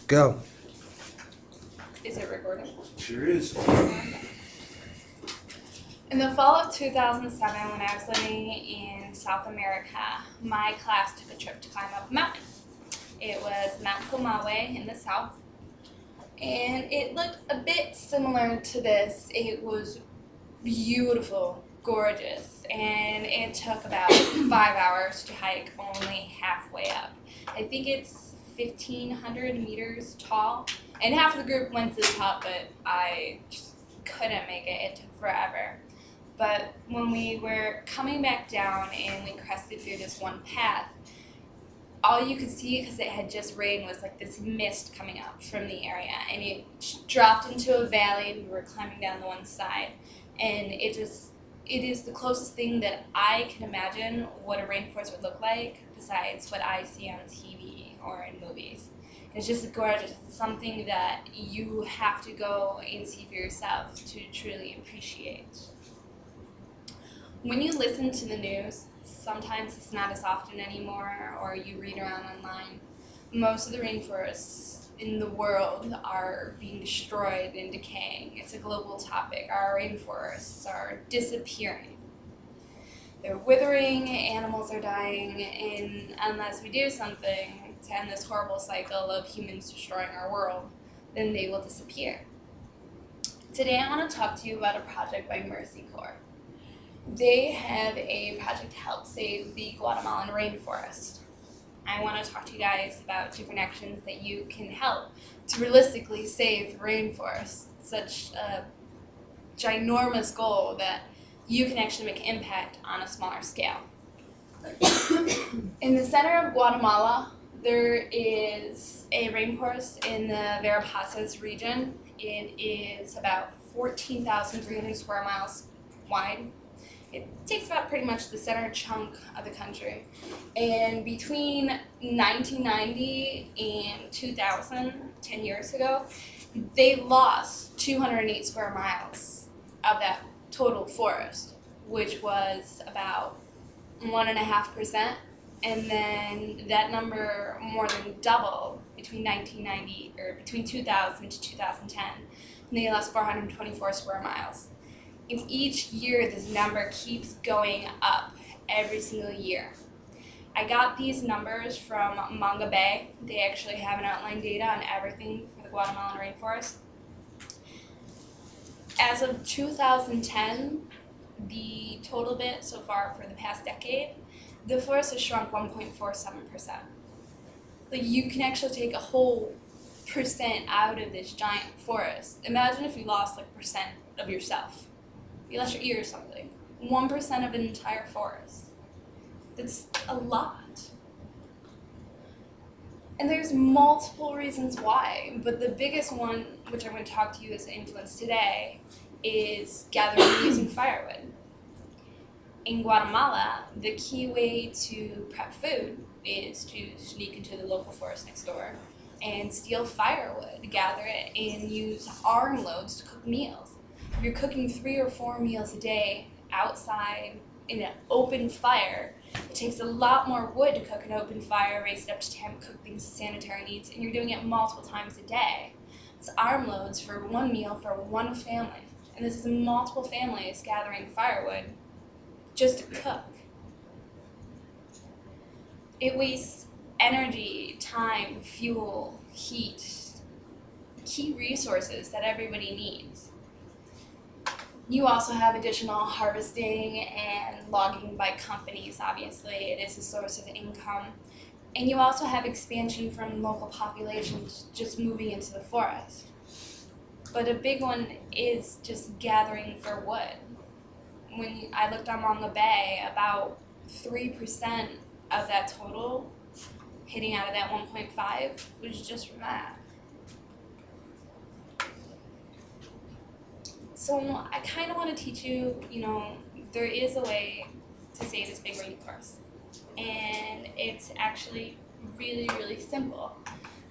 Go. Is it recording? Sure is. In the fall of 2007, when I was living in South America, my class took a trip to climb up a mountain. It was Mount Comawe in the south, and it looked a bit similar to this. It was beautiful, gorgeous, and it took about 5 hours to hike only halfway up. I think it's 1,500 meters tall, and half of the group went to the top, but I just couldn't make it. It took forever. But when we were coming back down and we crested through this one path, all you could see, because it had just rained, was like this mist coming up from the area, and it dropped into a valley. We were climbing down the one side, and it is the closest thing that I can imagine what a rainforest would look like besides what I see on TV or in movies. It's just gorgeous. It's something that you have to go and see for yourself to truly appreciate. When you listen to the news, sometimes it's not as often anymore, or you read around online, most of the rainforests in the world are being destroyed and decaying. It's a global topic. Our rainforests are disappearing. They're withering, animals are dying, and unless we do something to end this horrible cycle of humans destroying our world, then they will disappear. Today I want to talk to you about a project by Mercy Corps. They have a project to help save the Guatemalan rainforest. I want to talk to you guys about different actions that you can help to realistically save the rainforest. Such a ginormous goal that you can actually make impact on a smaller scale. In the center of Guatemala, there is a rainforest in the Verapazes region. It is about 14,300 square miles wide. It takes about pretty much the center chunk of the country. And between 1990 and 2000, 10 years ago, they lost 208 square miles of that total forest, which was about 1.5%. And then that number more than doubled between 2000 to 2010. And they lost 424 square miles. And each year, this number keeps going up every single year. I got these numbers from Manga Bay. They actually have an outline data on everything for the Guatemalan rainforest. As of 2010, the total bit so far for the past decade, the forest has shrunk 1.47%. So you can actually take a whole percent out of this giant forest. Imagine if you lost like percent of yourself. You lost your ear or something. 1% of an entire forest. That's a lot. And there's multiple reasons why, but the biggest one, which I'm going to talk to you as an influence today, is gathering and using firewood. In Guatemala, the key way to prep food is to sneak into the local forest next door and steal firewood, gather it, and use armloads to cook meals. If you're cooking 3 or 4 meals a day outside in an open fire, it takes a lot more wood to cook an open fire, raise it up to temp, cook things to sanitary needs, and you're doing it multiple times a day. It's armloads for one meal for one family. And this is multiple families gathering firewood just to cook. It wastes energy, time, fuel, heat, key resources that everybody needs. You also have additional harvesting and logging by companies, obviously. It is a source of income. And you also have expansion from local populations just moving into the forest. But a big one is just gathering for wood. When I looked on Manga Bay, about 3% of that total, hitting out of that 1.5, was just from that. So I kind of want to teach you, there is a way to save this big rainforest. And it's actually really, really simple.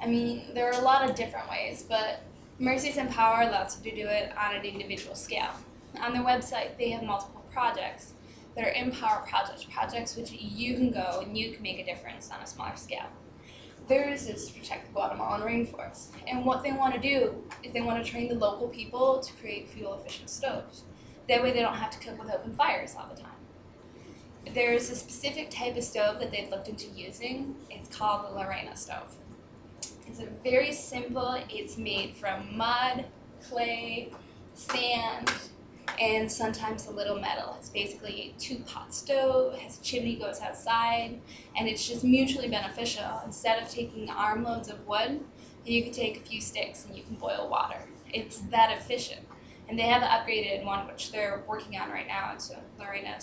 I mean, there are a lot of different ways, but Mercies Empower allows you to do it on an individual scale. On their website, they have multiple projects that are Empower projects which you can go and you can make a difference on a smaller scale. theirs is to protect the Guatemalan rainforest. And what they want to do is they want to train the local people to create fuel-efficient stoves. That way they don't have to cook with open fires all the time. There's a specific type of stove that they've looked into using. It's called the Lorena stove. It's a very simple, it's made from mud, clay, sand, and sometimes a little metal. It's basically a 2-pot stove, has a chimney, goes outside, and it's just mutually beneficial. Instead of taking armloads of wood, you can take a few sticks and you can boil water. It's that efficient. And they have an upgraded one, which they're working on right now. It's a Lorena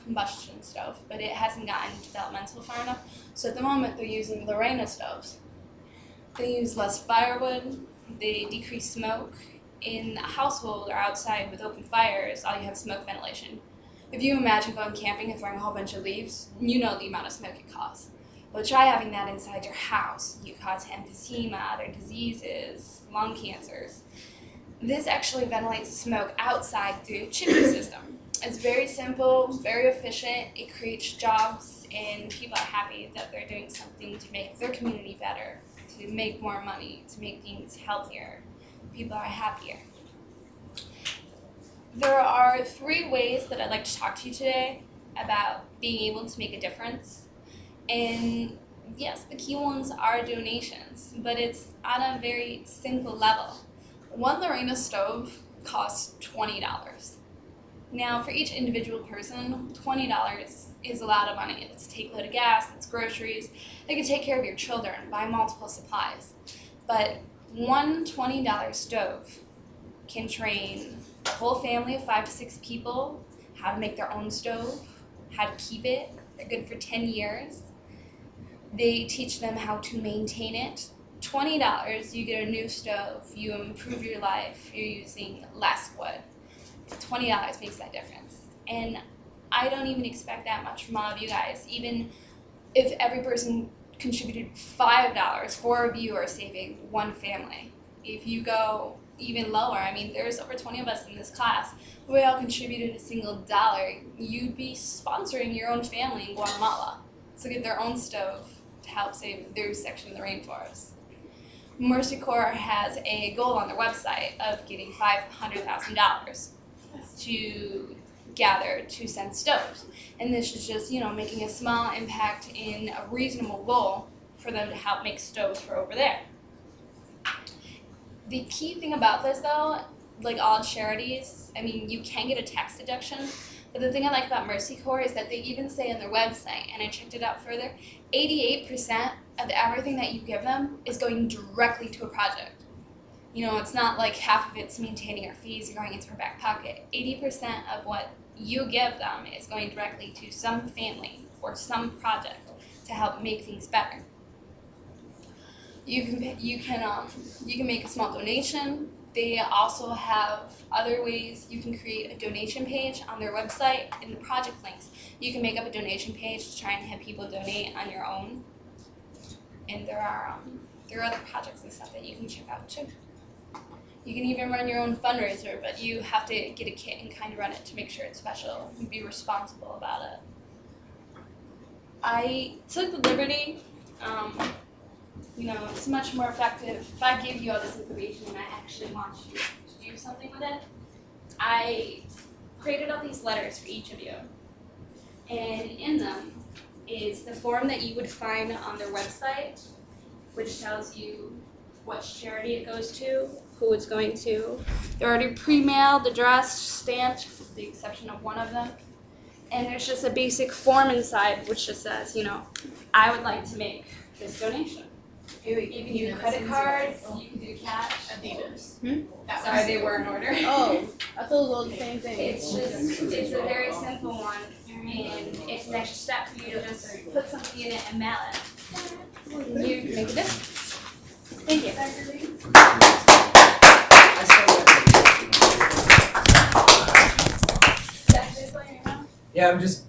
combustion stove, but it hasn't gotten developmental far enough. So at the moment, they're using Lorena stoves. They use less firewood, they decrease smoke. In a household or outside with open fires, all you have is smoke ventilation. If you imagine going camping and throwing a whole bunch of leaves, you know the amount of smoke it causes. But try having that inside your house. You cause emphysema, other diseases, lung cancers. This actually ventilates smoke outside through the chimney system. It's very simple, very efficient, it creates jobs, and people are happy that they're doing something to make their community better, to make more money, to make things healthier. People are happier. There are 3 ways that I'd like to talk to you today about being able to make a difference. And yes, the key ones are donations, but it's on a very simple level. One Lorena stove costs $20. Now, for each individual person, $20 is a lot of money. It's a take load of gas, it's groceries. They can take care of your children, buy multiple supplies. But one $20 stove can train a whole family of 5 to 6 people how to make their own stove, how to keep it. They're good for 10 years. They teach them how to maintain it. $20, you get a new stove, you improve your life, you're using less wood. $20 makes that difference. And I don't even expect that much from all of you guys. Even if every person contributed $5, 4 of you are saving one family. If you go even lower, I mean, there's over 20 of us in this class. If we all contributed a single dollar, you'd be sponsoring your own family in Guatemala to get their own stove to help save their section of the rainforest. Mercy Corps has a goal on their website of getting $500,000 to gather 2-cent stoves. And this is just, making a small impact in a reasonable goal for them to help make stoves for over there. The key thing about this, though, like all charities, I mean, you can get a tax deduction, but the thing I like about Mercy Corps is that they even say on their website, and I checked it out further, 88% of everything that you give them is going directly to a project. It's not like half of it's maintaining our fees or going into our back pocket. 80% of what you give them is going directly to some family or some project to help make things better. You can make a small donation. They also have other ways. You can create a donation page on their website in the project links. You can make up a donation page to try and have people donate on your own. And there are other projects and stuff that you can check out too. You can even run your own fundraiser, but you have to get a kit and kind of run it to make sure it's special and be responsible about it. I took the liberty, it's much more effective if I give you all this information and I actually want you to do something with it. I created all these letters for each of you, and in them is the form that you would find on their website, which tells you what charity it goes to, who it's going to. They're already pre-mailed, addressed, stamped, with the exception of one of them. And there's just a basic form inside which just says, I would like to make this donation. You can do credit cards, you can do cash. Adidas. Sorry, they were in order. Oh, I thought it was all the same thing. It's a very simple one, and it's an extra step for you to just put something in it and mail it. And you can make a difference. Thank you. Yeah, I'm just